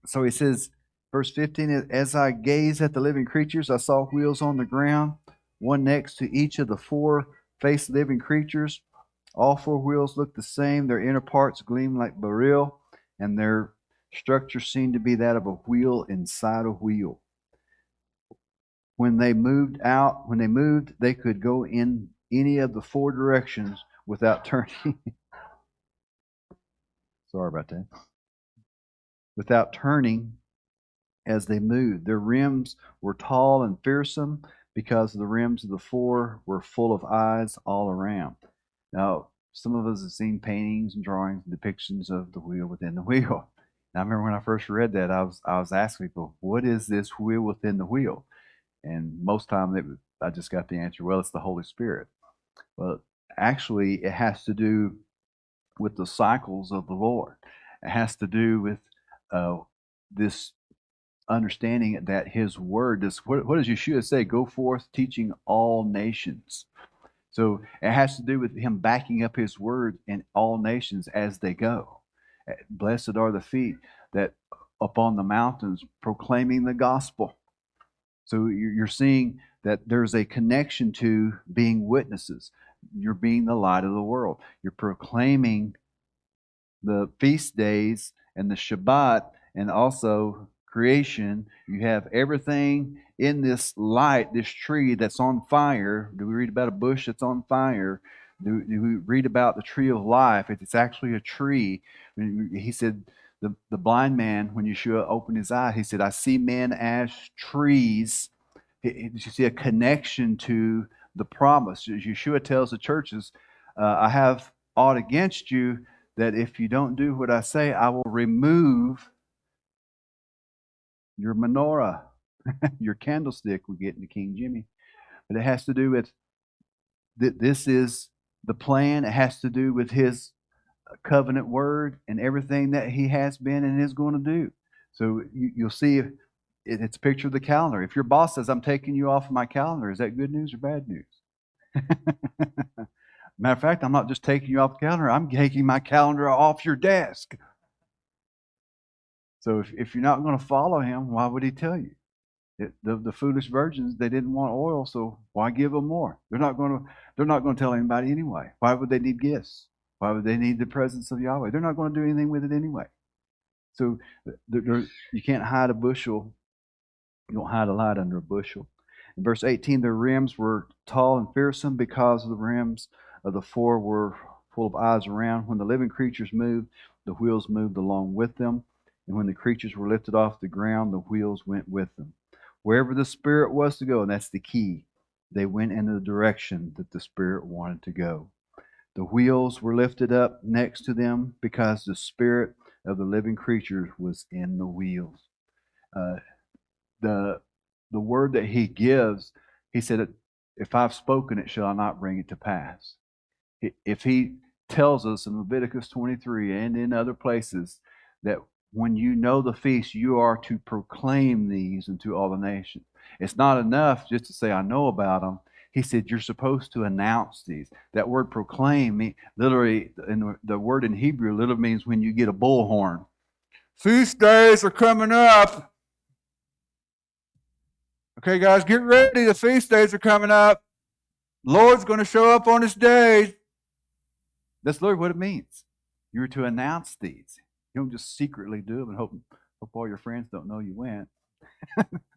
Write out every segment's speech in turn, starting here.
So he says, verse 15, as I gazed at the living creatures, I saw wheels on the ground, one next to each of the four faced living creatures. All four wheels looked the same. Their inner parts gleamed like beryl, and their structure seemed to be that of a wheel inside a wheel. When they moved, they could go in any of the four directions without turning. Sorry about that. Without turning as they moved. Their rims were tall and fearsome because the rims of the four were full of eyes all around. Now, some of us have seen paintings and drawings and depictions of the wheel within the wheel. And I remember when I first read that, I was asking people, "What is this wheel within the wheel?" And most time I just got the answer, "Well, it's the Holy Spirit." Well, actually, it has to do with the cycles of the Lord. It has to do with uh, this understanding that his word, what does Yeshua say? Go forth teaching all nations. So it has to do with him backing up his word in all nations as they go. Blessed are the feet that upon the mountains proclaiming the gospel. So you're seeing that there's a connection to being witnesses. You're being the light of the world. You're proclaiming the feast days and the Shabbat and also creation. You have everything in this light, this tree that's on fire. Do we read about a bush that's on fire? Do we read about the tree of life? It's actually a tree. He said, the blind man, when Yeshua opened his eye, he said, I see men as trees. You see a connection to the promise. Yeshua tells the churches, I have aught against you that if you don't do what I say, I will remove your menorah, your candlestick, we get into King Jimmy. But it has to do with this is the plan. It has to do with his covenant word and everything that he has been and is going to do. So you'll see it's a picture of the calendar. If your boss says, I'm taking you off of my calendar, is that good news or bad news? Matter of fact, I'm not just taking you off the calendar, I'm taking my calendar off your desk. So if you're not going to follow him, why would he tell you? The foolish virgins, they didn't want oil, so why give them more? They're not going to tell anybody anyway. Why would they need gifts? Why would they need the presence of Yahweh? They're not going to do anything with it anyway. So you can't hide a bushel. You don't hide a light under a bushel. In verse 18, their rims were tall and fearsome because the rims of the four were full of eyes around. When the living creatures moved, the wheels moved along with them. And when the creatures were lifted off the ground, the wheels went with them. Wherever the Spirit was to go, and that's the key, they went in the direction that the Spirit wanted to go. The wheels were lifted up next to them because the Spirit of the living creatures was in the wheels. Uh, the the word that he gives, he said, if I've spoken it, shall I not bring it to pass? If he tells us in Leviticus 23 and in other places that when you know the feast, you are to proclaim these unto all the nations. It's not enough just to say, I know about them. He said, you're supposed to announce these. That word proclaim, literally, in the word in Hebrew, literally means when you get a bullhorn. Feast days are coming up. Okay, guys, get ready. The feast days are coming up. Lord's going to show up on his days. That's literally what it means. You're to announce these. You don't just secretly do them and hope all your friends don't know you went.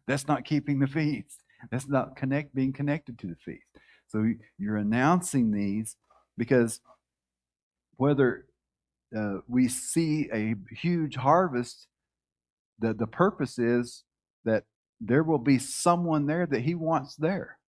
That's not keeping the feast. That's not being connected to the feast. So you're announcing these because whether we see a huge harvest, the purpose is that there will be someone there that he wants there.